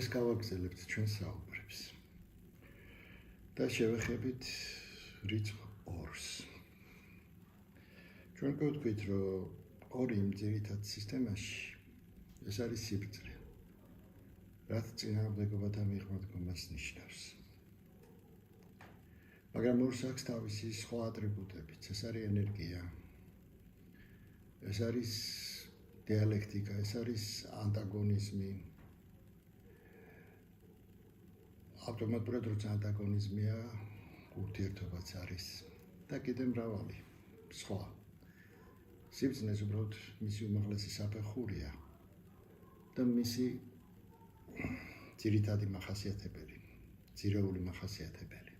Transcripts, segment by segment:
ეს გავაგრძელებთ ჩვენ საუბრებს და შევეხებით რიცხვ 2-ს. ჩვენ გვთქვით, რომ ორი იმ ძირითად სისტემაში ეს არის სიბრძნე, რაც წინააღმდეგობათა მიღწევას ნიშნავს. მაგრამ ორს აქვს თავისი სხვა ატრიბუტებიც, ეს არის ენერგია, ეს არის დიალექტიკა, ეს არის ანტაგონიზმი. ავტომატურად როცა ანტაგონიზმია, ურთიერთობაც არის და კიდევ მრავალი სხვა. სიბრძნეს უბრალოდ მისი უმაღლესი საფეხურია და მისი ძირითადი მახასიათებელი, ძირეული მახასიათებელი.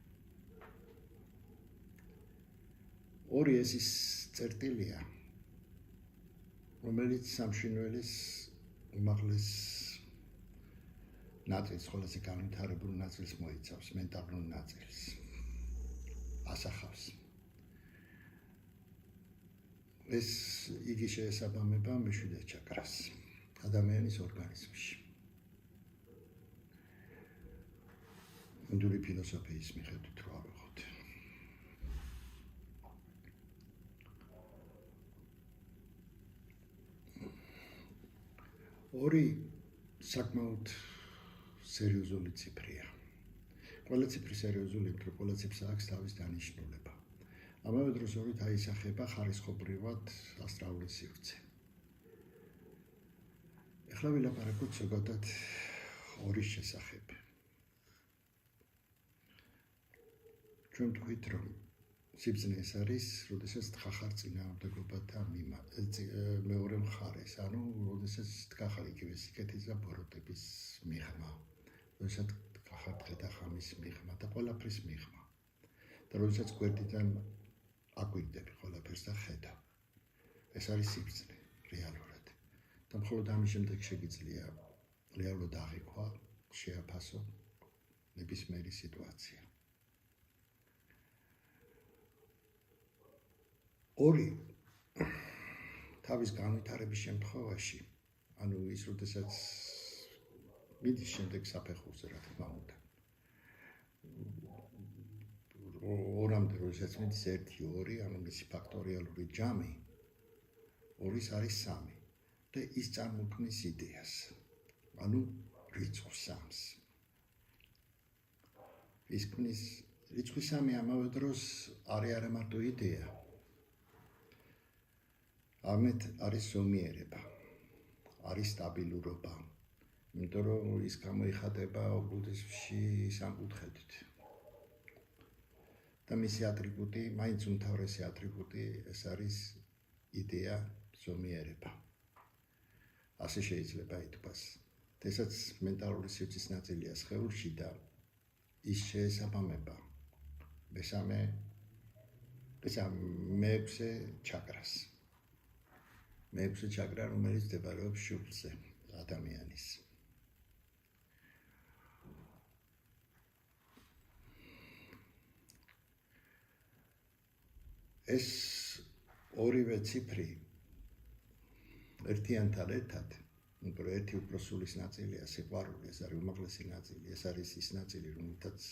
ორი ეს ის წერტილია, რომელიც სამშინველის უმაღლეს ნაწილს, ყველაზე განვითარებულ ნაწილს მოიცავს, მენტალურ ნაწილს. ასახავს. ეს იგი შეესაბამება მეშვიდე ჩაკრას ადამიანის ორგანიზმში. ინდური ფილოსოფიის მიხედვით რო ავიღოთ. ორი საკმაოდ სერიოზული ციფრია. ყველა ციფრი სერიოზული, მაგრამ ყველა ციფრს აქვს თავის დანიშნულება. ამავე დროს ორი დაისახება ხარისხობრივად ასტრალური სივრცე. ეხლა ვილაპარაკოთ ზოგადად ორის შესახებ. ჩვენ ვთქვით, რომ სიბრძნე ეს არის, როდესაც თხახარ წინააღმდეგობათა მეორე მხარეს, ანუ როდესაც თხახარ იგივე სიკეთის და ბოროტების მიღმა, როდესაც თხახარ დღეთა ხამის მიღმა და ყველაფრის მიღმა. და როდესაც გვერდიდან აკვირდები ყველაფერს და ხედავ. ეს არის სიბრძნე რეალურად. და მხოლოდ ამის შემდეგ შეგიძლია რეალურად აღიქვა, შეაფასო ნებისმიერი სიტუაცია. ორი თავის განვითარების შემთხვევაში, ანუ ის როდესაც მიდის შემდეგ საფეხურზე, რა თქმა უნდა. ორამდე როდესაც მიდის 1, 2, ანუ მისი ფაქტორიალური ჯამი 2-ის არის 3 და ის წარმოქმნის იდეას, ანუ რიცხვ 3-ს. ის ქმნის რიცხვი 3 ამავე დროს არის არა მარტო იდეა, ამით არის ზომიერება, არის სტაბილურობა, იმიტომ რომ ის გამოიხატება ბუდიზმში სამკუთხედით. და მისი ატრიბუტი, მაინც უმთავრესი ატრიბუტი, ეს არის იდეა, ზომიერება. ასე შეიძლება ითქვას. ესაც მენტალური სივრცის ნაწილია სხეულში და ის შეესაბამება მეექვსე ჩაკრას. მეექვსე ჩაკრა, რომელიც მდებარეობს შუბლზე ადამიანის. ეს ორივე ციფრი ერთიანთან ერთად, მაგრამ ერთი უფრო სულის ნაწილია, სიყვარული, ეს არის უმაღლესი ნაწილი, ეს არის ის ნაწილი, რომელთაც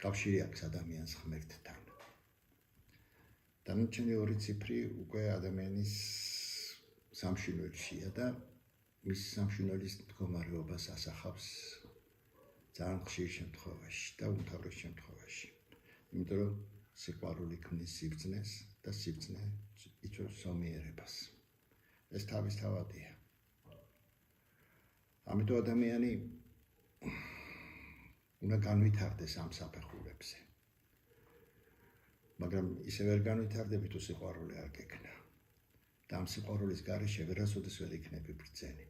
კავშირი აქვს ადამიანს ღმერთთან. დანარჩენი ორი ციფრი უკვე ადამიანის სამშინველშია და მის სამშინველის მდგომარეობას ასახავს ძალიან ხშირ შემთხვევაში და უმთავრეს შემთხვევაში. იმიტომ რომ სიყვარული ქმნის სიბრძნეს და სიბრძნე იწვევს ზომიერებას. ეს თავისთავადია. ამიტომ ადამიანი უნდა განვითარდეს ამ საფეხურებზე. მაგრამ ისე ვერ განვითარდები თუ სიყვარული არ გექნა. და ამ სიყვარულის გარეშე ვერასოდეს ვერ იქნები ბრძენი.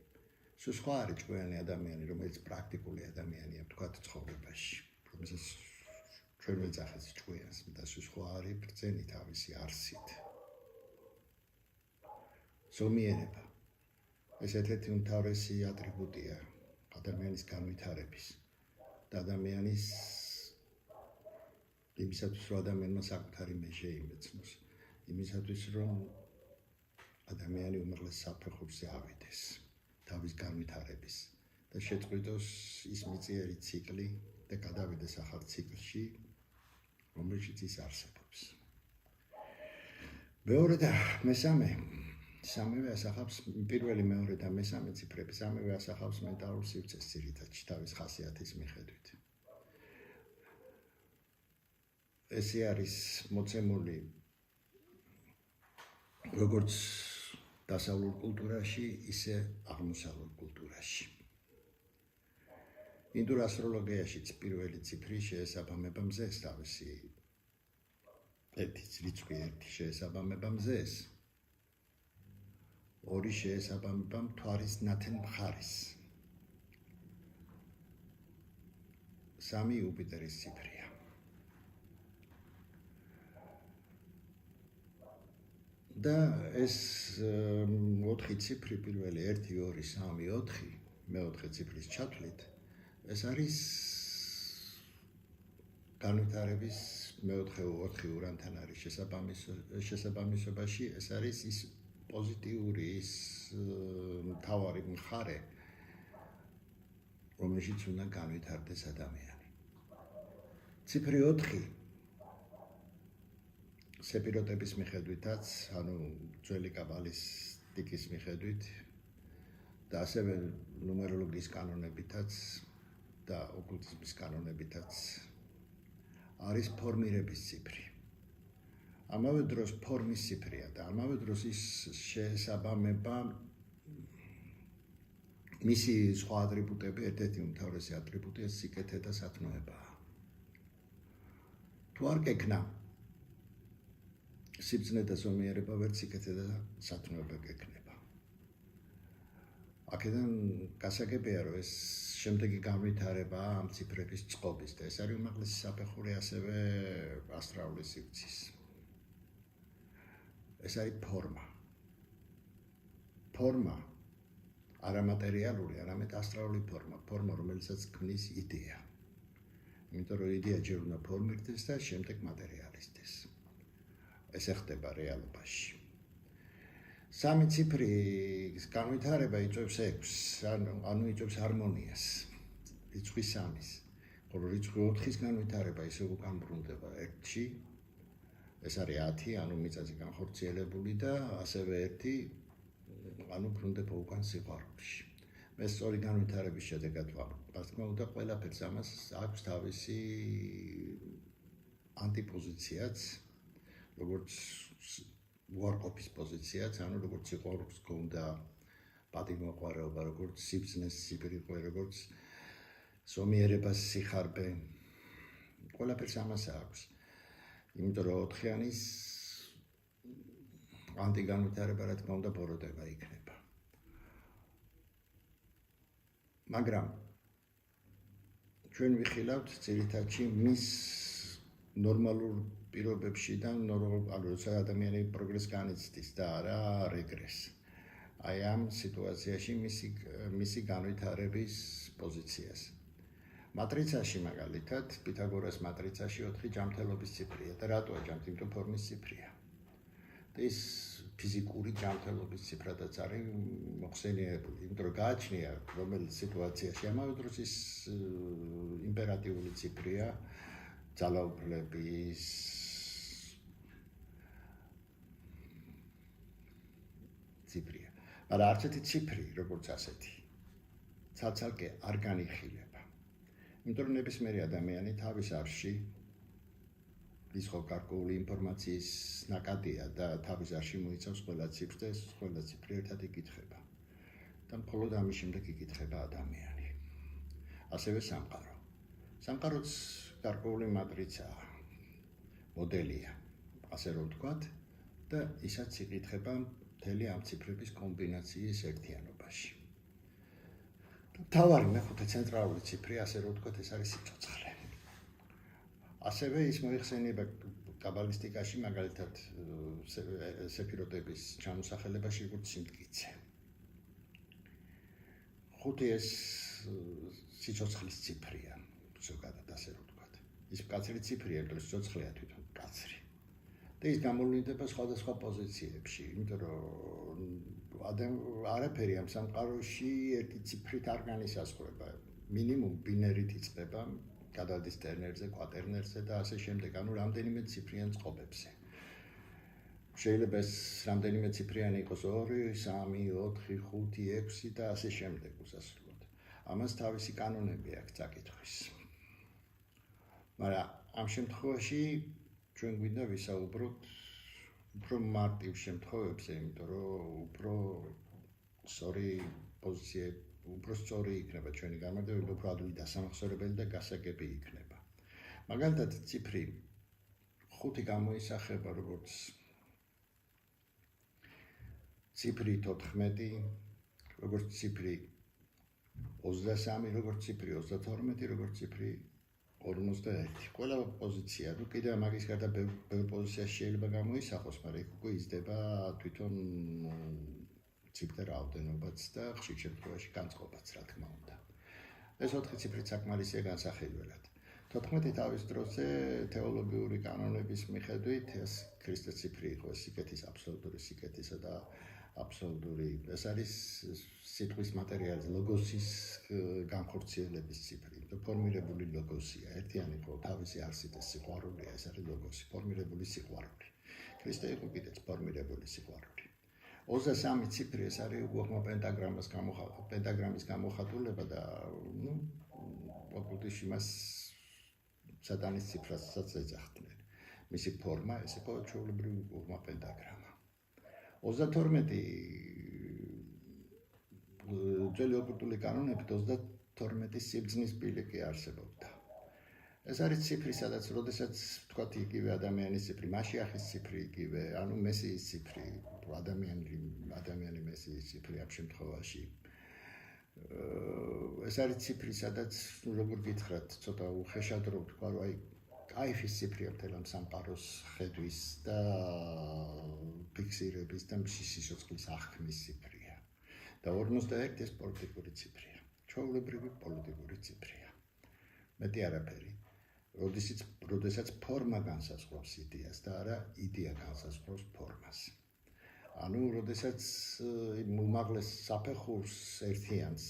სულ სხვა არის ჭკვიანი ადამიანი, რომელიც პრაქტიკული ადამიანია, თქვათ ცხოვრებაში, რომელსაც ჩვენ ვეძახეთ ჭკვიანს, და სულ სხვა არის ბრძენი თავისი არსით. ზომიერება. ეს ერთ-ერთი უმთავრესი ატრიბუტია ადამიანის განვითარების და ადამიანის იმისათვის, რომ ადამიანმა საკუთარი მეშე იმეცნოს, იმისათვის, რომ ადამიანი უმაღლეს საფეხურზე ავიდეს, თავის განვითარების და შეწყვიტოს ის მიწიერი ციკლი და გადავიდეს ახალ ციკლში, რომელშიც ის არსებობს. მეორე და მესამე, სამივე ასახავს პირველი, მეორე და მესამე ციფრები, სამივე ასახავს მენტალურ სივრცეს ძირითადში თავის ხასიათის მიხედვით. ესე არის მოცემული როგორც დასავლურ კულტურაში, ისე აღმოსავლურ კულტურაში. ინდურ ასტროლოგიაშიც პირველი ციფრი შეესაბამება მზეს თავისი რიცხვი 1 შეესაბამება მზეს, 2 შეესაბამება მთვარის ნათელ მხარეს, 3 იუპიტერის ციფრია. და ეს 4 ციფრი პირველი 1, 2, 3, 4 მეოთხე ციფრის ჩათვლით ეს არის განვითარების მეოთხე 4 ურანთან არის შესაბამისობაში, ეს არის ის პოზიტიური, ის მთავარი მხარე, რომელშიც უნდა განვითარდეს ადამიანი. ციფრი 4 სეპიროტების მიხედვითაც, ანუ ძველი კაბალისტიკის მიხედვით და ასევე ნუმეროლოგიის კანონებითაც და ოკულტიზმის კანონებითაც არის ფორმირების ციფრი. ამავე დროს ფორმის ციფრია და ამავე დროს ის შეესაბამება მისი სხვა ატრიბუტები, ერთ-ერთი უმთავრესი ატრიბუტია სიკეთე და სათნოებაა. თუ არ გექნა სიბრძნე და ზომიერება, ვერ სიკეთე და სათნოება გექნება. აქედან გასაგებია, რომ ეს შემდეგი განვითარება ამ ციფრების წყობის და ეს არის უმაღლესი საფეხური ასევე ასტრალური სივრცის. ეს არის ფორმა. ფორმა არა მატერიალური, არამედ ასტრალური ფორმა, ფორმა, რომელსაც ქმნის იდეა. იმიტომ რომ იდეა ჯერ უნდა ფორმირდეს და შემდეგ მატერიალიზდეს. ესე ხდება რეალობაში. 3 ციფრის განვითარება იწვევს 6, ანუ იწვევს ჰარმონიას, რიცხვი 3-ის, ხოლო რიცხვი 4-ის განვითარება ისე უკან ბრუნდება 1-ში, ეს არის 10, ანუ მიწაზე განხორციელებული და ასევე 1, ანუ ბრუნდება უკან სიყვარულში. მე სწორი განვითარების შედეგად რა თქმა უნდა ყველაფერს ამას აქვს თავისი ანტიპოზიციაც, როგორც უარყოფის პოზიციაც, ანუ როგორც სიყვარულს გონდა პატივმოყვარეობა, როგორც სიბრძნეს სიბრიყვა, როგორც ზომიერებას სიხარბე, ყველაფერს ამას აქვს. იმიტომ რომ 4-იანის ანტიგანვითარება, რა თქმა უნდა, ბოროტება იქნება. მაგრამ ჩვენ ვიხილავთ ძირითადში მის ნორმალურ პირობებში და როცა ადამიანი პროგრესს განიცდის და არა რეგრესს. აი ამ სიტუაციაში მისი განვითარების პოზიციას. მატრიცაში მაგალითად, პითაგორას მატრიცაში 4 ჯანმრთელობის ციფრია და რატოა ჯანმრთელო ფორმის ციფრია? და ის ფიზიკური ჯანმრთელობის ციფრადაც არის მოხსენიებული, იმიტომ რომ გააჩნია რომელიც სიტუაციაში ამავე დროს ის იმპერატიული ციფრია, ძალაუფლების ციფრია. მაგრამ არც ერთი ციფრი, როგორც ასეთი, ცალ-ცალკე არ განიხილება. იმიტომ რომ ნებისმიერი ადამიანი თავის არში ის ხო გარკვეული ინფორმაციის ნაკადია და თავის არში მოიცავს ყველა ციფრს და ყველა ციფრი ერთად იკითხება. და მხოლოდ ამის შემდეგ იკითხება ადამიანი. ასევე სამყარო. სამყაროც გარკვეული მატრიცაა, მოდელია, ასე რომ ვთქვათ, და ისაც იკითხება მთელი ამ ციფრების კომბინაციის ერთიანობაში. მთავარი მეხუთე ცენტრალური ციფრი, ასე რომ ვთქვათ, ეს არის სიცოცხლე. ასევე ის მოიხსენიება კაბალისტიკაში, მაგალითად სეფიროტების ჩამოსახელებაში, როგორც სიმტკიცე. 5 ეს სიცოცხლის ციფრია, ზოგადად ასე რომ ვთქვათ. ის მკაცრი ციფრია, რომ სიცოცხლეა თვითონ მკაცრი. და ის გამოვლინდება სხვადასხვა პოზიციებში, იმიტომ რომ არაფერი ამ სამყაროში ერთი ციფრით არ განისაზღვრება. მინიმუმ ბინერით იწყება, გადადის ტერნერზე, კვატერნერზე და ასე შემდეგ, ანუ რამდენიმე ციფრიან წყობებზე. შეიძლება ეს რამდენიმე ციფრიანი იყოს 2, 3, 4, 5, 6 და ასე შემდეგ უსასრულოდ. ამას თავისი კანონები აქვს წაკითხვის. მაგრამ ამ შემთხვევაში ჩვენ გვინდა ვისაუბროთ უფრო მარტივ შემთხვევებზე, იმიტომ რომ უფრო სწორი პოზიციები, უფრო სწორი იქნება ჩვენი განმარტებები, უფრო ადვილი დასამახსოვრებელი და გასაგები იქნება. მაგალითად, ციფრი 5 გამოისახება როგორც ციფრი 14, როგორც ციფრი 23, როგორც ციფრი 32, როგორც ციფრი 51. ყველა პოზიცია, ну კიდევ მაგის გარდა ბევრ პოზიციაში შეიძლება გამოისახოს, მაგრამ იქ უკვე იზრდება თვითონ ციფრთა რაოდენობაც და ხშირ შემთხვევაში განწყობაც, რა თქმა უნდა. ეს 4 ციფრით საკმარისია განსახილველად. 14 თავის დროზე თეოლოგიური კანონების მიხედვით ეს ქრისტეს ციფრი იყო სიკეთის აბსოლუტური სიკეთისა და აბსოლუტური ეს არის სიტყვის მატერიალის ლოგოსის განხორციელების ციფრი. ფორმირებული ლოგოსია, ერთიანი ხო თავისი არსით ეს სიყვარულია, ეს არის ლოგოსი, ფორმირებული სიყვარული. ქრისტე იყო კიდეც ფორმირებული სიყვარული. 23 ციფრი ეს არის უგუღმა პენტაგრამის გამოხატულება და ну ოქუდიში მას სატანის ციფრასაც ეძახდნენ. მისი ფორმა ეს იყო ჩვეულებრივი უგუღმა პენტაგრამა. 32 ძველი ოქუდული კანონებით 32 სიბრძნის პილიკი არსებობდა. ეს არის ციფრი, სადაც როდესაც თქვათ იგივე ადამიანის ციფრი, მაშიახის ციფრი იგივე, ანუ მესიის ციფრი, ადამიანი მესიის ციფრი ამ შემთხვევაში. ეს არის ციფრი, სადაც როგორ გითხრათ, ცოტა უხეშად რო ვთქვა, რომ აი კაიფის ციფრია მთელ ამ სამყაროს ხედვის და ფიქსირების და სიცოცხლის აღქმის ციფრია. და 51 ეს პოლიტიკური ციფრია. ჩვეულებრივი პოლიტიკური ციფრია. მეტი არაფერი. როდესაც ფორმა განსაზღვრავს იდეას და არა იდეა განსაზღვრავს ფორმას. ანუ როდესაც უმაღლეს საფეხურს ერთიანს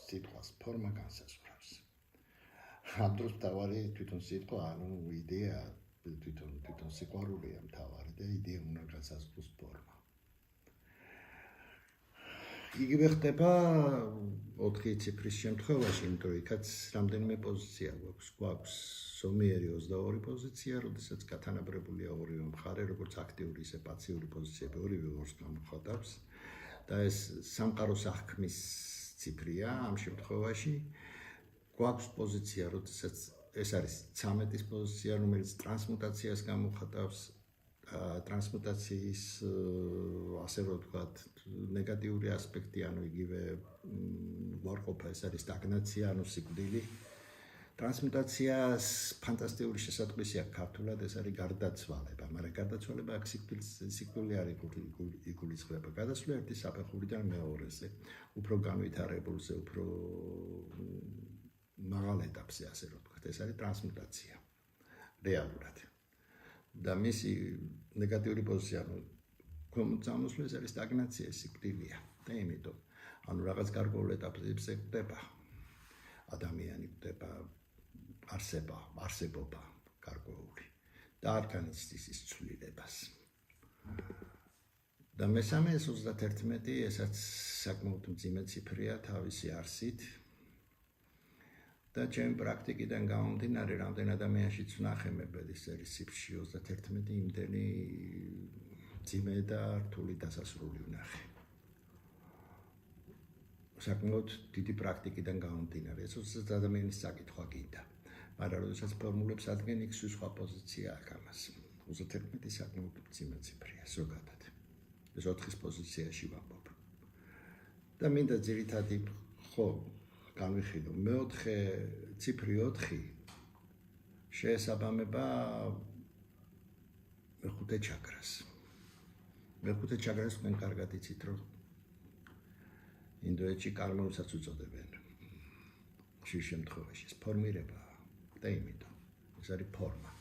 სიტყვას ფორმა განსაზღვრავს. ამ დროს მთავარი თვითონ სიტყვა, ანუ იდეა, თვითონ სიყვარულია მთავარი და იდეა უნდა განსაზღვროს ფორმა. იგივე ხდება 4 ციფრის შემთხვევაში, იმიტომ რომ იქაც რამდენიმე პოზიცია გვაქვს. ზომიერი 22 პოზიცია, როდესაც გათანაბრებულია ორივე მხარე, როგორც აქტიური, ისე პასიური პოზიციები ორივე ორს გამოხატავს და ეს სამყაროს აღქმის ციფრია ამ შემთხვევაში. გვაქვს პოზიცია, როდესაც ეს არის 13-ის პოზიცია, რომელიც ტრანსმუტაციას გამოხატავს. ტრანსმუტაციის ასე რომ ვთქვათ, ნეგატიური ასპექტი, ანუ იგივე უარყოფა, ეს არის სტაგნაცია, ანუ სიკვდილი. ტრანსმუტაციას ფანტასტიკური შესატყვისი აქვს ქართულად, ეს არის გარდაცვალება, მაგრამ გარდაცვალება აქ სიკვდილი არ იგულისხმება. გადასვლა ერთი საფეხურიდან მეორეზე, უფრო განვითარებულზე, უფრო მაღალ ეტაპზე, ასე რომ ვთქვათ, ეს არის ტრანსმუტაცია რეალურად. და მისი ნეგატიური პოზიცია, გამოსვლა ეს არის სტაგნაცია, სიკვდილია და იმიტომ, ანუ რაღაც გარკვეულ ეტაპებზე ხდება ადამიანი, ხდება არსებობა გარკვეული და არ განიცდის ის ცვლილებას. და მესამე ეს 31, ესაც საკმაოდ მძიმე ციფრია თავისი არსით. და ჩემი პრაქტიკიდან გამომდინარე, რამდენ ადამიანშიც ვნახე მეբედის ერის ციფრში 31 იმდენი მძიმე და რთული დასასრული ვნახე. საკმაოდ დიდი პრაქტიკიდან გამომდინარე, ეს ადამიანის საკითხვა გინდა. მაგრამ როდესაც ფორმულებს ადგენს, იქ სხვა პოზიცია აქვს ამას. 31 საკმაოდ მძიმე ციფრია ზოგადად. ეს 4-ის პოზიციაში ვამბობ. და მინდა ძირითადი ხო განვიხილო. მეოთხე ციფრი 4 შეესაბამება მეხუთე ჩაკრას. მეხუთე ჩაკრას თქვენ კარგად იცით, რომ ინდოეთში კარმონსაც უწოდებენ. ხშირ შემთხვევაში ეს ფორმირება და იმიტომ ეს არის ფორმა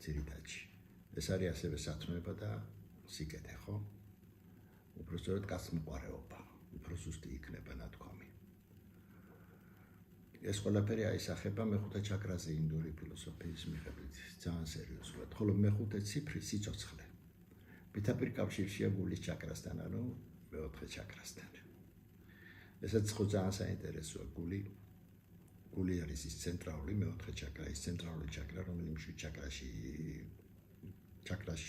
ძირითადში. ეს არის ასევე სათნოება და სიკეთე, ხო? უბრალოდ გასმოყარეობა, უფრო ზუსტი იქნება ნათქვამი. ეს ყველაფერი აისახება მეხუთე ჩაკრაზე ინდური ფილოსოფიის მიხედვით, ძალიან სერიოზულად. ხოლო მეხუთე ციფრი სიცოცხლე. პირდაპირ კავშირშია გულის ჩაკრასთან, ანუ მეოთხე ჩაკრასთან. ესაც ხო ძალიან საინტერესოა გული არის ის ცენტრალური მეოთხე ჩაკრა, ის ცენტრალური ჩაკრა, რომელიც ჩაკრას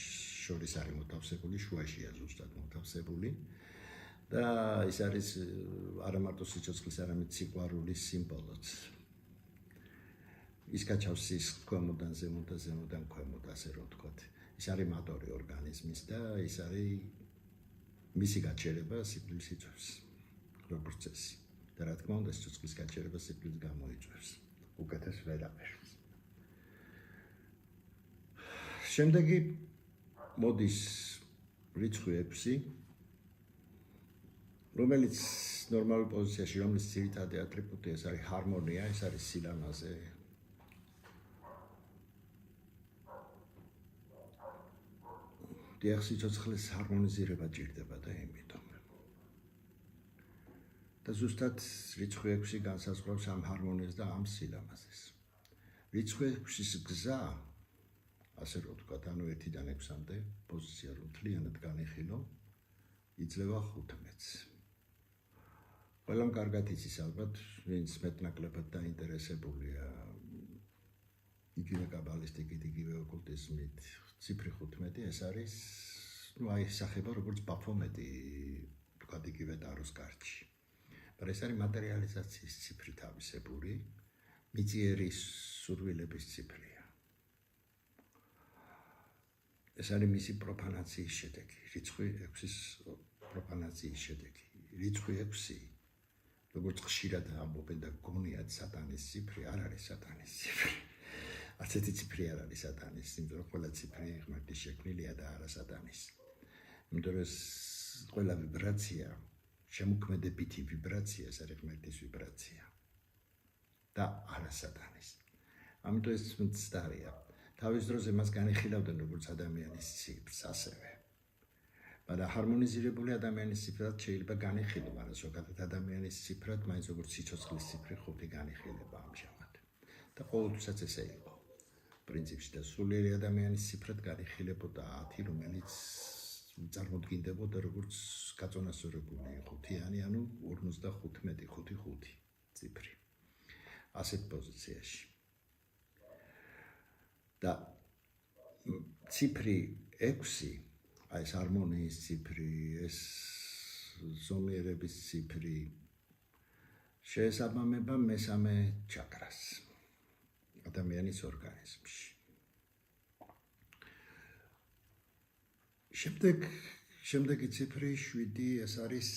შორის არის მოთავსებული, შუაშია ზუსტად მოთავსებული და ის არის არა მარტო სიცოცხლის, არამედ სიყვარულის სიმბოლოც. ის გაჩავს ის ქვემოდან ზემოთ და ზემოდან ქვემოთ, ასე რომ ვთქვათ. ის არის მატორი ორგანიზმის და ის არის მისი გაჩერება სიკვდილის იწვევს, როგორც წესი. და რა თქმა უნდა, სიცოცხლის გაჩერება სიკვდილს გამოიწვევს. უკეთეს ვერაფერს. შემდეგი მოდის რიცხვი 6, რომელიც ნორმალურ პოზიციაში, რომლის ძირითადი ატრიბუტია ეს არის ჰარმონია, ეს არის სილამაზე. დიახ, სიცოცხლის ჰარმონიზირება ჭირდება და იმიტომ. და ზუსტად რიცხვი 6 განსაზღვრავს ამ ჰარმონიას და ამ სილამაზეს. რიცხვი 6-ის გზა, ასე რომ ვთქვათ, ანუ 1-დან 6-მდე პოზიცია რომ მთლიანად განიხილო, იძლევა 15-ს. ყველამ კარგად იცის ალბათ, ვინც მეტნაკლებად დაინტერესებულია იგივე კაბალისტიკით, იგივე ოკულტიზმით, ციფრი 15 ეს არის, აისახება როგორც ბაფომეტი, ვთქვათ, იგივე ტაროს კარტში. მაგრამ ეს არის მატერიალიზაციის ციფრი თავისებური, მიწიერი სურვილების ციფრია. ეს არის მისი პროფანაციის შედეგი, რიცხვი 6-ის პროფანაციის შედეგი. რიცხვი 6, როგორც ხშირად ამბობენ და გონიათ სატანის ციფრი, არ არის სატანის ციფრი. არც ერთი ციფრი არ არის სატანის, იმიტომ რომ ყველა ციფრი ღმერთის შექმნილია და არა სატანის. იმიტომ რომ ყველა ვიბრაცია, შემოქმედებითი ვიბრაცია, ეს არის ღმერთის ვიბრაცია და არა სატანის. ამიტომ ეს მცდარია. თავის დროზე მას განიხილავდნენ როგორც ადამიანის ციფრს ასევე. მაგრამ ჰარმონიზირებული ადამიანის ციფრად შეიძლება განიხილო, მაგრამ ზოგადად ადამიანის ციფრად მაინც როგორც სიცოცხლის ციფრი 5 განიხილება ამჟამად. და ყოველთვისაც ესე იყო. პრინციპში და სულიერი ადამიანის ციფრად განიხილებოდა 10, რომელიც წარმოდგინდებოდა როგორც გაწონასწორებული 5-იანი, ანუ 55 ციფრი. ასეთ პოზიციაში. და ციფრი 6, აი ეს ჰარმონიის ციფრი, ეს ზომიერების ციფრი შეესაბამება მესამე ჩაკრას ადამიანის ორგანიზმში. შემდეგი ციფრი 7, ეს არის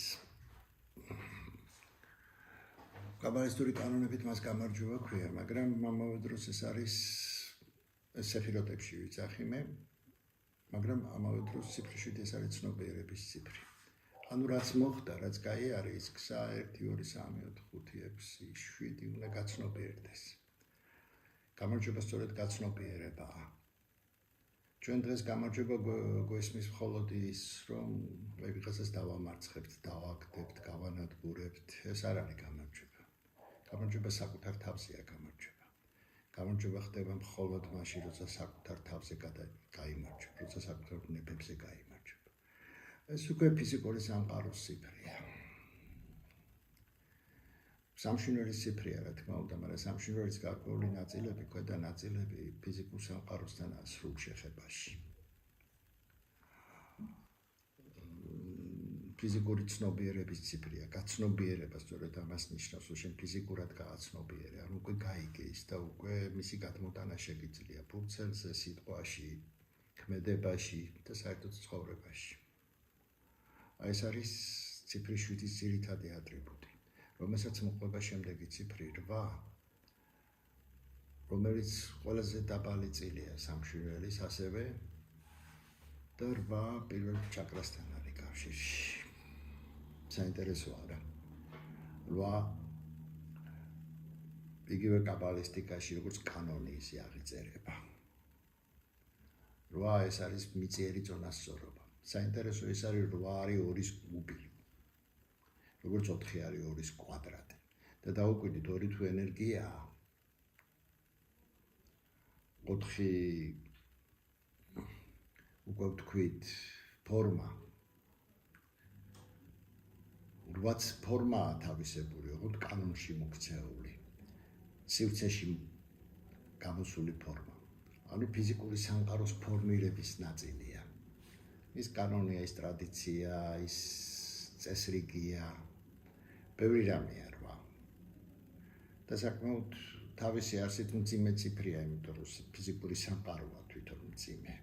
კაბალისტური კანონებით მას გამარჯვება ქვია, მაგრამ ამავე დროს ეს არის სეფიროტებში ვიცახი მე, მაგრამ ამავე დროს ციფრი 7 ეს არის ცნობიერების ციფრი. ანუ რაც მოხდა, რაც კაი არის, გზა 1, 2, 3, 4, 5, 6, 7 უნდა გაცნობიერდეს. გამარჯვება სწორედ გაცნობიერებაა. ჩვენ დღეს გამარჯვება გვესმის მხოლოდ ის, რომ ვიღაცას დავამარცხებთ, დავაგდებთ, გავანადგურებთ. ეს არ არის გამარჯვება. გამარჯვება საკუთარ თავზეა გამარჯვება. გამარჯვება ხდება მხოლოდ მაშინ, როცა საკუთარ თავზე გაიმარჯვებ, როცა საკუთარ ნებებზე გაიმარჯვებ. ეს უკვე ფიზიკური სამყაროს ციფრია. სამშვენიერი ციფრია, რა თქმა უნდა, მაგრამ სამშვენიერის გარკვეული ნაწილები, ქვედა ნაწილები ფიზიკურ სამყაროსთან სრულ შეხებაში. ფიზიკური ცნობიერების ციფრია, გაცნობიერება სწორედ ამას ნიშნავს, რომ შენ ფიზიკურად გააცნობიერე, ანუ უკვე გაიგე ის და უკვე მისი გადმოტანა შეგიძლია ფურცელზე, სიტყვაში, ქმედებაში და საერთოდ ცხოვრებაში. ეს არის ციფრი 7-ის ძირითადი ატრიბუტი, რომელსაც მოყვება შემდეგი ციფრი 8, რომელიც ყველაზე დაბალი წილია სამშვენიერის ასევე და 8 პირველ ჩაკრასთან არის კავშირში. საინტერესოა რა. 8 იგივე კაბალისტიკაში როგორც კანონი ისე აღიწერება. 8 ეს არის მიწიერი წონასწორობა. საინტერესო ის არის 8 არის 2-ის კუბი. როგორც 4 არის 2-ის კვადრატი. და დაუკვირდით 2 თუ ენერგიაა. 4 უკვე ვთქვით ფორმა. 8-ს ფორმაა თავისებური, როგორც კანონში მოქცეული. სივრცეში გამოსული ფორმა. ანუ ფიზიკური სამყაროს ფორმირების ნაწილია. ის კანონია, ის ტრადიცია, ის წესრიგია, ბევრი რამეა 8. და საკმაოდ თავისი არსით მძიმე ციფრია, იმიტომ რომ ფიზიკური სამყაროა თვითონ მძიმე.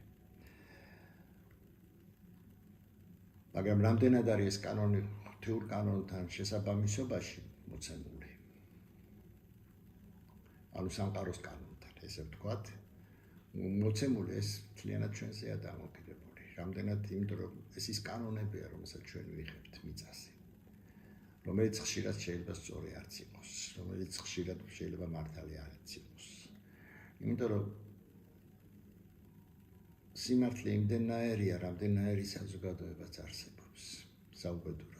მაგრამ რამდენად არის ეს კანონი ღვთიურ კანონთან შესაბამისობაში მოცემული? ანუ სამყაროს კანონთან, ესე ვთქვათ, მოცემული ეს მთლიანად ჩვენზეა დამოკიდებული. რამდენად, იმიტომ რომ ეს ის კანონებია, რომელსაც ჩვენ ვიღებთ მიწაზე. რომელიც ხშირად შეიძლება სწორი არც იყოს, რომელიც ხშირად შეიძლება მართალი არც იყოს. იმიტომ რომ სიმართლე იმდენნაირია, რამდენნაირი საზოგადოებაც არსებობს საუბედუროდ.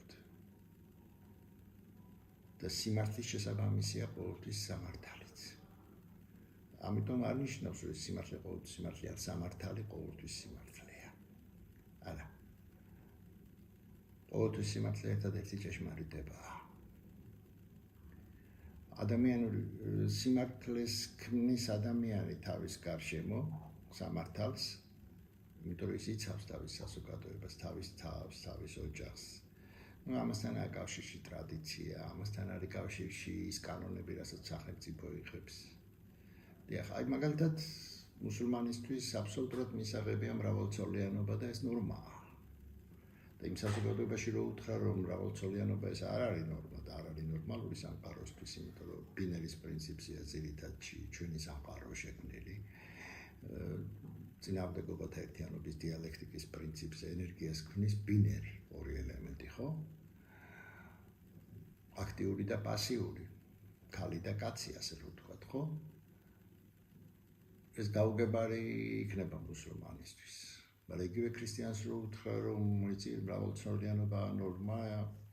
და სიმართლის შესაბამისია ყოველთვის სამართალიც. ამიტომ არ ნიშნავს, რომ სიმართლე ყოველთვის სიმართლეა, სამართალი ყოველთვის სიმართლეა. არა. ყოველთვის სიმართლე ერთადერთი ჭეშმარიტებაა. ადამიანური სიმართლეს ქმნის ადამიანი თავის გარშემო სამართალს, იმიტომ რომ ის იცავს თავის საზოგადოებას, თავის თავს, თავის ოჯახს. ამასთან არის კავშირში ტრადიცია, ამასთან არის კავშირში ის კანონები, რასაც სახელმწიფო იღებს. დიახ, აი მაგალითად მუსულმანისთვის აბსოლუტურად მისაღებია მრავალწოლიანობა და ეს ნორმაა. და იმ საზოგადოებაში რო უთხრა, რომ მრავალწოლიანობა ეს არ არის ნორმა და არ არის ნორმალური სამყაროსთვის, იმიტომ რომ ბინერის პრინციპია ძირითადში ჩვენი სამყარო შექმნილი. წინააღმდეგობათა ერთიანობის დიალექტიკის პრინციპზე ენერგიას ქმნის ბინერი, 2 ელემენტი, ხო? აქტიური და პასიური, ქალი და კაცი, ასე რომ ვთქვათ, ხო? ეს გაუგებარი იქნება მუსულმანისთვის. მაგრამ იგივე ქრისტიანს რო უთხრა, რომ იცი მრავალწოლიანობა ნორმა,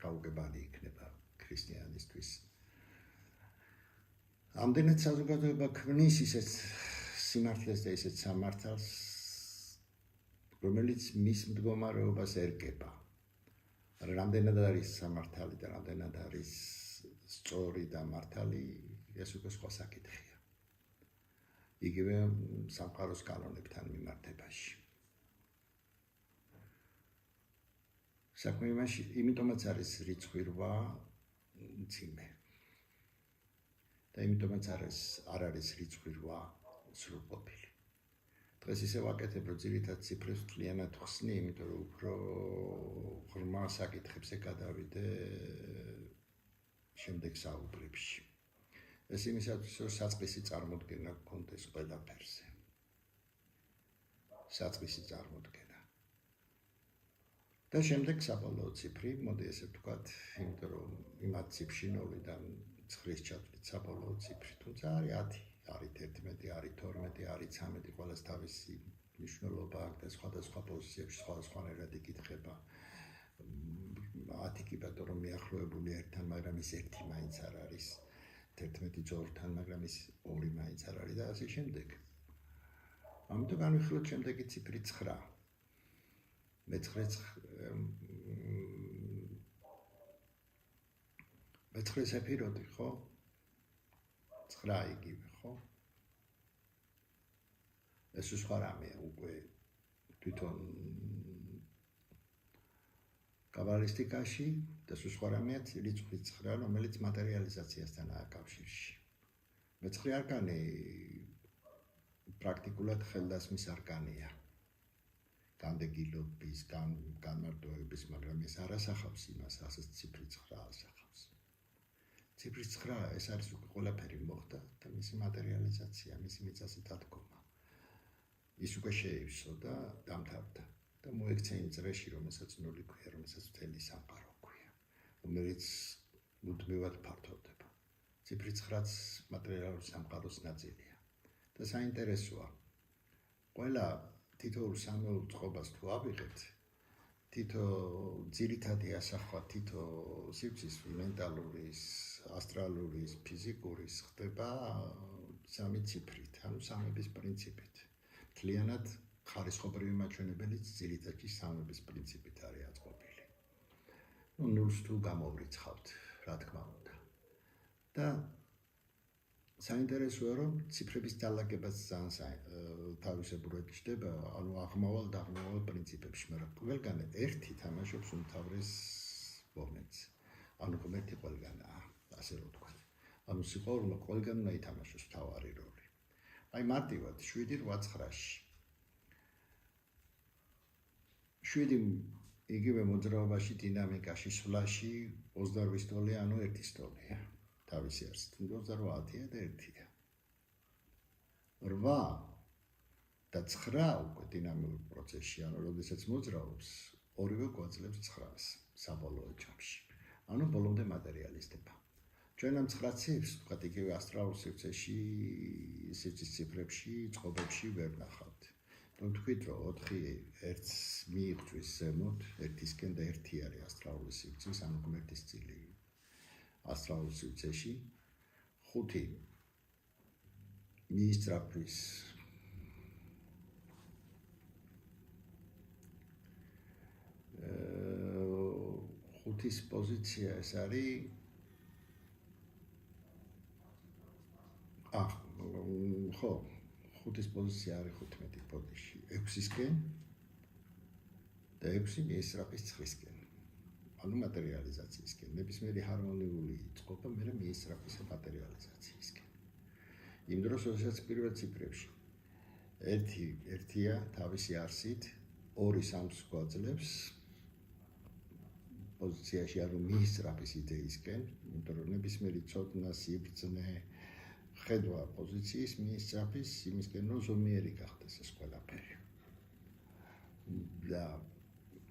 გაუგებარი იქნება ქრისტიანისთვის. ამდენად საზოგადოება ქმნის ისეთ სიმართლეს და ისეთ სამართალს, რომელიც მის მდგომარეობას ერგება. რამდენად არის სამართალი და რამდენად არის სწორი და მართალი, ეს უკვე სხვა საკითხია. იგივე სამყაროს კანონებთან მიმართებაში. საქმე იმაში, იმიტომაც არის რიცხვი 8 მძიმე. და იმიტომაც არ არის რიცხვი 8 სრულყოფილი. დღეს ისე ვაკეთებ, რომ ძირითად ციფრებს მთლიანად ვხსნი, იმიტომ რომ უფრო ღრმა საკითხებზე გადავიდე შემდეგ საუბრებში. ეს იმისათვის, რომ საწყისი წარმოდგენა გქონდეს ყველაფერზე. საწყისი წარმოდგენა. და შემდეგ საბოლოო ციფრი, მოდი ესე ვთქვათ, იმიტომ რომ იმათ ციფრში 0-დან 9-ის ჩათვლით საბოლოო ციფრი, თუმცა არის 10. არის 11, არის 12, არის 13, ყველას თავისი მნიშვნელობა აქვს და სხვადასხვა პოზიციებში სხვადასხვანაირად იკითხება. 10 კი ბატონო რომ მიახლოებული ერთთან, მაგრამ ის ერთი მაინც არ არის. 11 ძორთან, მაგრამ ის 2 მაინც არ არის და ასე შემდეგ. ამიტომ განვიხილოთ შემდეგი ციფრი 9. მე-9 სეფიროთი, ხო? 9 იგივე, ხო? ეს სხვა რამეა, უკვე თვითონ კაბალისტიკაში და სხვა რამეა რიცხვი 9, რომელიც მატერიალიზაციასთანაა კავშირში. მე-9 არკანი პრაქტიკულად ხელდასმის არკანია. განდეგილობის, განმარტოების, მაგრამ ეს არ ასახავს იმას, რასაც ციფრი 9 ასახავს. ციფრი 9 ეს არის უკვე ყველაფერი მოხდა და მისი მატერიალიზაცია, მისი მიწაზე დადგომა. ის უკვე შეივსო და დამთავრდა და მოექცა იმ წრეში, რომელსაც 0 ქვია, რომელსაც მთელი სამყარო ქვია, რომელიც მუდმივად ფართოვდება. ციფრი 9-ც მატერიალური სამყაროს ნაწილია და საინტერესოა, ყველა თითოეულ სამეულ წყობას თუ ავიღეთ, თითო ძირითადი ასახვა თითო სივრცის მენტალურის, ასტრალურის, ფიზიკურის ხდება სამი ციფრით, ანუ სამების პრინციპით. მთლიანად ხარისხობრივი მაჩვენებელიც ძირითადში სამების პრინციპით არის აწყობილი. ნულს თუ გამოვრიცხავთ, რა თქმა უნდა. და საინტერესოა, რომ ციფრების დალაგებაც ძალიან თავისებურად ჩდება, ანუ აღმავალ პრინციპებში, მაგრამ ყველგან ერთი თამაშობს უმთავრეს მომენტს. ანუ ღმერთი ყველგანაა, ასე რომ ვთქვა. ანუ სიყვარულმა ყველგან უნდა ითამაშოს მთავარი როლი. აი მარტივად 7-8-9-ში. 7 იგივე მოძრაობაში, დინამიკაში, სვლაში 28 სტოლი, ანუ 1 სტოლია. თავისი არსით, 28-ია და 1-ია. 8 და 9 უკვე დინამიურ პროცესში, ანუ როდესაც მოძრაობს, ორივე გვაძლევს 9-ს საბოლოო ჯამში. ანუ ბოლომდე მატერიალიზდება. ჩვენ ამ 9 ციფრს, ვთქვათ, იგივე ასტრალურ სივრცეში, სივრცის ციფრებში, წყობებში ვერ ნახავთ. თქვით, რომ 4 1-ს მიიღწვის ზემოთ, 1-ისკენ და 1 არის ასტრალური სივრცის, ანუ ღმერთის წილი. ასტრალურ სივრცეში 5 მიისწრაფვის 5-ის პოზიცია ეს არის ხო 5-ის პოზიცია არის 15 პოზიციაში 6-ისკენ და 6 მიისწრაფვის 9-ისკენ. ანუ მატერიალიზაციისკენ, ნებისმიერი ჰარმონიული წყობა მერე მიისწრაფვის მატერიალიზაციისკენ. იმ დროს, როდესაც პირველ ციფრებში 1-ია თავისი არსით, 2 3-ს გვაძლევს პოზიციაში, ანუ მიისწრაფვის იდეისკენ, იმიტომ რომ ნებისმიერი ცოდნა, სიბრძნე, ხედვა პოზიციის მიისწრაფვის იმისკენ, რომ ზომიერი გახდეს ეს ყველაფერი.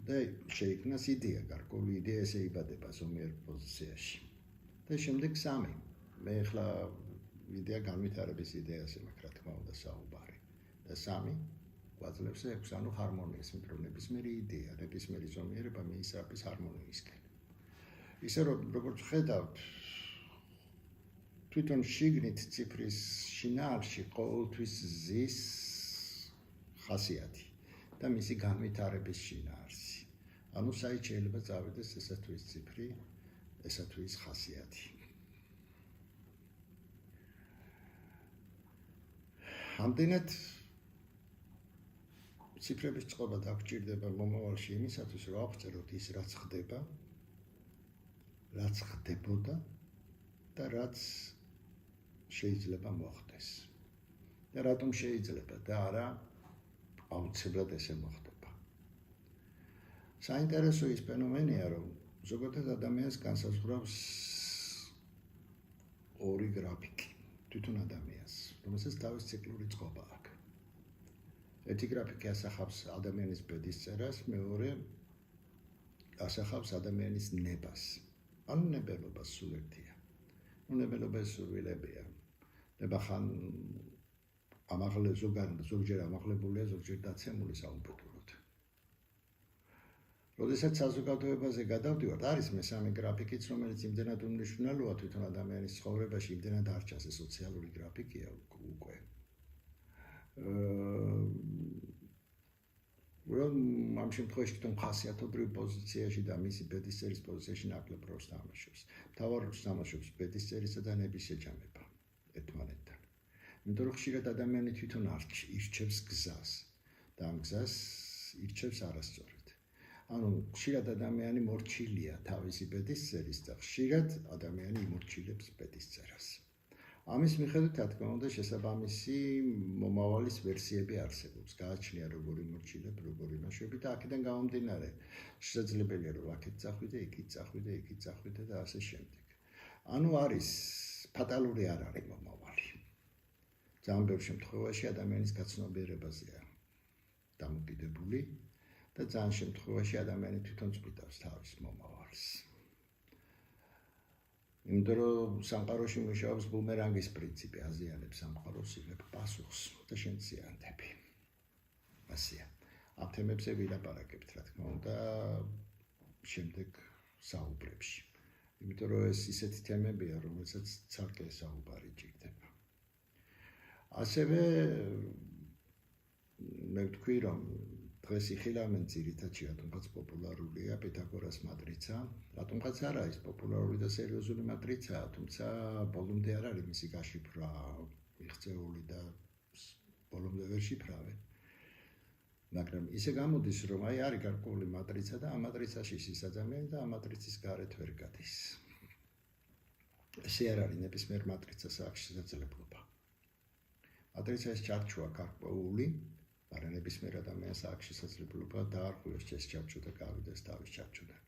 და შეიქმნას იდეა, გარკვეული იდეა ესე იბადება ზომიერ პოზიციაში. და შემდეგ 3. მე ახლა იდეა განვითარების იდეაზე მაქვს, რა თქმა უნდა, საუბარი. და 3 გვაძლევს 6, ანუ ჰარმონიის, იმიტომ რომ ნებისმიერი იდეა, ნებისმიერი ზომიერება მიისწრაფვის ჰარმონიისკენ. ისე რომ როგორც ხედავთ, თვითონ შიგნით ციფრის შინაარსში ყოველთვის ზის ხასიათი და მისი განვითარების შინაარსი. ანუ საით შეიძლება წავიდეს ესა თუ ის ციფრი, ესა თუ ის ხასიათი. ამდენად ციფრების წყობა დაგჭირდება მომავალში იმისათვის, რომ აღწეროთ ის, რაც ხდება, რაც ხდებოდა და რაც შეიძლება მოხდეს. და რატომ შეიძლება და არა აუცილებლად ესე მოხდება. საინტერესო ის ფენომენია, რომ ზოგადად ადამიანს განსაზღვრავს 2 გრაფიკი, თვითონ ადამიანს, რომელსაც თავის ციკლური წყობა აქვს. ერთი გრაფიკი ასახავს ადამიანის ბედისწერას, მეორე ასახავს ადამიანის ნებას. ანუ ნებელობას სულ ერთია. ნებელობა სურვილებია. ნება ხან ზოგჯერ ამაღლებულია, ზოგჯერ დაცემული საუბედუროდ. როდესაც საზოგადოებაზე გადავდივართ, არის მესამე გრაფიკიც, რომელიც იმდენად უმნიშვნელოა თვითონ ადამიანის ცხოვრებაში, იმდენად არჩას ეს სოციალური გრაფიკია უკვე. რომ ამ შემთხვევაში თვითონ ხასიათობრივ პოზიციაში და მისი ბედისწერის პოზიციაში ნაკლებ როლს თამაშობს. მთავარ როლს თამაშობს ბედისწერისა და ნების შეჯამება ერთმანეთთან. იმიტომ რომ ხშირად ადამიანი თვითონ ირჩევს გზას და ამ გზას ირჩევს არასწორად. ანუ ხშირად ადამიანი მორჩილია თავისი ბედისწერის და ხშირად ადამიანი იმორჩილებს ბედისწერას. ამის მიხედვით, რა თქმა უნდა, შესაბამისი მომავალის ვერსიები არსებობს. გააჩნია როგორი მორჩილებ, როგორი იმაშვები და აქედან გამომდინარე, შესაძლებელია რომ აქეთ წახვიდე, იქით წახვიდე, იქით წახვიდე და ასე შემდეგ. ანუ არის ფატალური არ არის მომავალი. ძალიან ბევრ შემთხვევაში ადამიანის გაცნობიერებაზეა დამოკიდებული. და ძალიან შემთხვევაში ადამიანი თვითონ წყვიტავს თავის მომავალს. იმიტომ რომ სამყაროში მუშაობს ბუმერანგის პრინციპი, აზიანებს სამყაროს, იღებ პასუხს და შენ ზიანდები. ასეა. ამ თემებზე ვილაპარაკებთ, რა თქმა უნდა, შემდეგ საუბრებში. იმიტომ რომ ეს ისეთი თემებია, რომელსაც ცალკე საუბარი ჭირდება. ასევე მე ვთქვი, რომ დღეს იხილავენ ძირითადად რატომღაც პოპულარულია პითაგორას მატრიცა, რატომღაც არა ის პოპულარული და სერიოზული მატრიცაა, თუმცა ბოლომდე არ არის მისი გაშიფრვა მიღწეული და ბოლომდე ვერ შიფრავენ. მაგრამ ისე გამოდის, რომ არის გარკვეული მატრიცა და ამ მატრიცაში ის ადამიანი და ამ მატრიცის გარეთ ვერ გადის. ესე არ არის ნებისმიერ მატრიცას აქვს შესაძლებლობა. მატრიცას ჩარჩოა გარკვეული, მაგრამ ნებისმიერ ადამიანს აქვს შესაძლებლობა დაარღვევს ეს ჩარჩო და გავიდეს თავის ჩარჩოდან.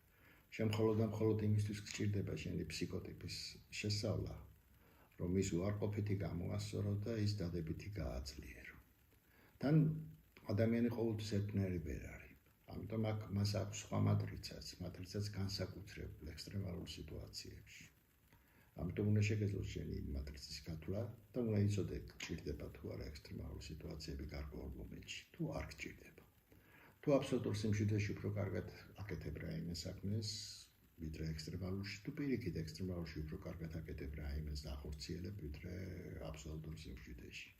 შემხოლოდ და მხოლოდ იმისთვის გჭირდება შენი ფსიქოტიპის შესწავლა, რომ ის უარყოფითი გამოასწორო და ის დადებითი გააძლიერო. თან ადამიანი ყოველთვის ერთნაირი ვერ არის. ამიტომ მას აქვს სხვა მატრიცაც განსაკუთრებულ ექსტრემალურ სიტუაციებში. ამიტომ უნდა შეგეძლოს შენი მატრიცის გათვლა და უნდა იცოდე გჭირდება თუ არა ექსტრემალური სიტუაციები გარკვეულ მომენტში, თუ არ გჭირდება. თუ აბსოლუტურ სიმშვიდეში უფრო კარგად აკეთებ რაიმე საქმეს, ვიდრე ექსტრემალურში, თუ პირიქით ექსტრემალურში უფრო კარგად აკეთებ რაიმეს და ახორციელებ, ვიდრე აბსოლუტურ სიმშვიდეში.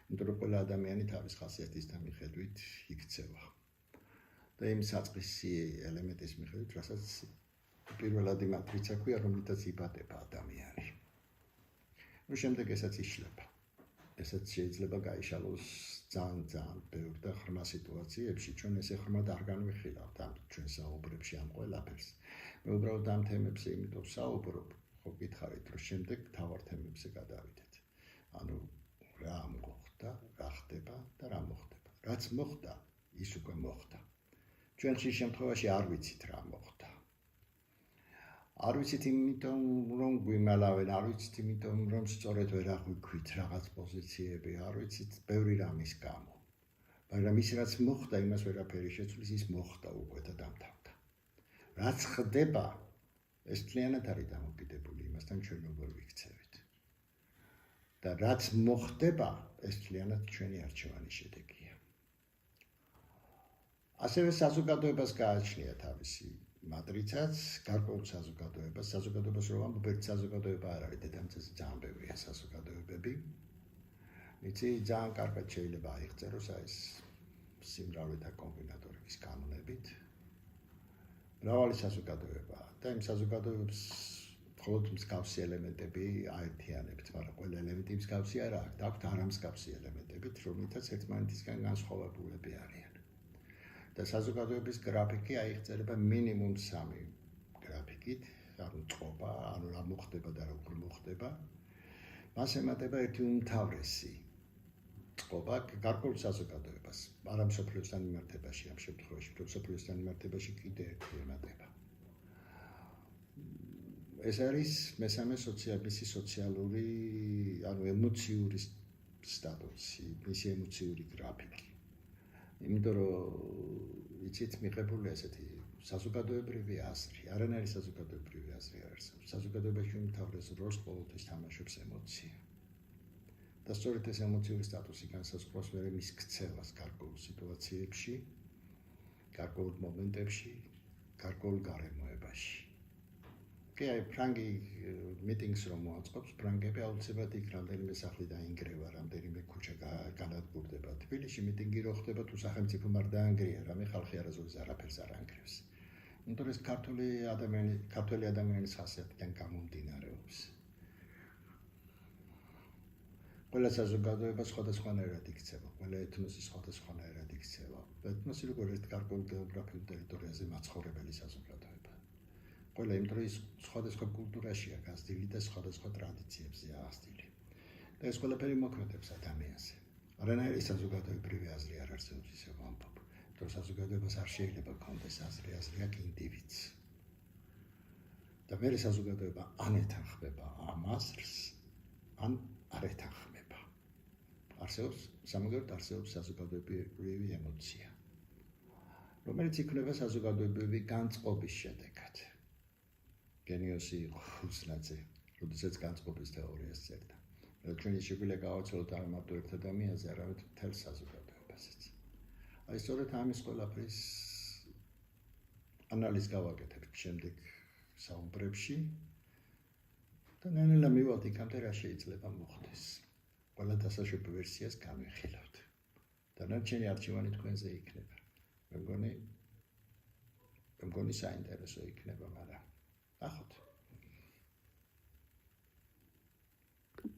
იმიტომ რომ ყველა ადამიანი თავის ხასიათისთან მიხედვით იქცევა. და იმ საწყისი ელემენტის მიხედვით, რასაც პირველადი მატრიცა ქვია, რომლითაც იბადება ადამიანი. შემდეგ ესაც იშლება. ესაც შეიძლება გაიშალოს ძალიან ბევრ და ღრმა სიტუაციებში, ჩვენ ესე ღრმად არ განვიხილავთ ამ ჩვენ საუბრებში ამ ყველაფერს. მე უბრალოდ ამ თემებზე იმიტომ საუბრობ, ხო გითხარით, რომ შემდეგ თავარ თემებზე გადავიდეთ. ანუ რა მოხდა, რა ხდება და რა მოხდება. რაც მოხდა, ის უკვე მოხდა. ჩვენ ხშირ შემთხვევაში არ ვიცით რა მოხდა. არ ვიცით იმიტომ, რომ გვიმალავენ, არ ვიცით იმიტომ, რომ სწორედ ვერ აღვიქვით რაღაც პოზიციები, არ ვიცით ბევრი რამის გამო. მაგრამ ის რაც მოხდა, იმას ვერაფერი შეცვლის, ის მოხდა უკვე და დამთავრდა. რაც ხდება, ეს მთლიანად არის დამოკიდებული იმასთან, ჩვენ როგორ ვიქცევით. და რაც მოხდება, ეს მთლიანად ჩვენი არჩევანის შედეგია. ასევე საზოგადოებას გააჩნია თავისი მატრიცაც, გარკვეულ საზოგადოებას რომ ვამბობ, ერთ საზოგადოება არ არის, დედამიწაზე ძალიან ბევრია საზოგადოებები. იცი, ძალიან კარგად შეიძლება აიღწეროს ეს სიმრავლეთა კომბინატორების კანონებით. მრავალი საზოგადოებაა და იმ საზოგადოებებს მხოლოდ მსგავსი ელემენტები აერთიანებთ, მაგრამ ყველა ელემენტი მსგავსი არ აქვს, აქვთ არამსგავსი ელემენტებით, რომლითაც ერთმანეთისგან განსხვავებულები არიან. და საზოგადოების გრაფიკი აიღწერება მინიმუმ 3 გრაფიკით, ანუ წყობა, ანუ რა მოხდება და რა უფრო მოხდება. მას ემატება ერთი უმთავრესი წყობა გარკვეულ საზოგადოებას, არა მსოფლიოსთან მიმართებაში, ამ შემთხვევაში მსოფლიოსთან მიმართებაში კიდე ერთი ემატება. ეს არის მესამე მისი სოციალური, ანუ ემოციური სტატუსი, მისი ემოციური გრაფიკი. იმიტომ რომ იცით მიღებულია ესეთი საზოგადოებრივი აზრი, არანაირი საზოგადოებრივი აზრი არ არსებობს. საზოგადოებაში უმთავრეს როლს ყოველთვის თამაშობს ემოცია. და სწორედ ეს ემოციური სტატუსი განსაზღვრავს მერე მის ქცევას გარკვეულ სიტუაციებში, გარკვეულ მომენტებში, გარკვეულ გარემოებაში. კი, ფრანგი მიტინგს რომ მოაწყობს, ფრანგები აუცილებლად იქ რამდენიმე სახლი დაინგრევა, რამდენიმე ქუჩა განადგურდება. თბილისში მიტინგი რო ხდება, თუ სახელმწიფომ არ დაანგრია, რამე ხალხი არასოდეს არაფერს არ ანგრევს. იმიტომ ეს ქართველი ადამიანის ხასიათიდან გამომდინარეობს. ყველა საზოგადოება სხვადასხვანაირად იქცევა, ყველა ეთნოსი სხვადასხვანაირად იქცევა. ეთნოსი როგორ ერთ გარკვეულ გეოგრაფიულ ტერიტორიაზე მაცხოვრებელი საზოგადოება. ყველა იმ დროს სხვადასხვა კულტურაშია გაზრდილი და სხვადასხვა ტრადიციებზეა აღზრდილი. და ეს ყველაფერი მოქმედებს ადამიანზე. არანაირი საზოგადოებრივი აზრი არ არსებობს, ისე ვამბობ. რომ საზოგადოებას არ შეიძლება კონდეს აზრი აქ ინდივიდს. და მე საზოგადოება ან ეთანხმება ამ აზრს, ან არ ეთანხმება. არსებობს საზოგადოებრივი ემოცია, რომელიც იქნება საზოგადოებრივი განწყობის შედეგად. გენიოსი ხუსნაძე, როდესაც განწყობის თეორიას წერდა. ჩვენ შეგვიძლია გავაცილოთ არა მარტო ერთ ადამიანზე, არამედ მთელ საზოგადოებასაც. აი სწორედ ამის ყველაფრის ანალიზს გავაკეთებთ შემდეგ საუბრებში და ნელ-ნელა მივალთ იქამდე რა შეიძლება მოხდეს. ყველა დასაშვებ ვერსიას განვიხილავთ. დანარჩენი არჩევანი თქვენზე იქნება. მე მგონი საინტერესო იქნება, მაგრამ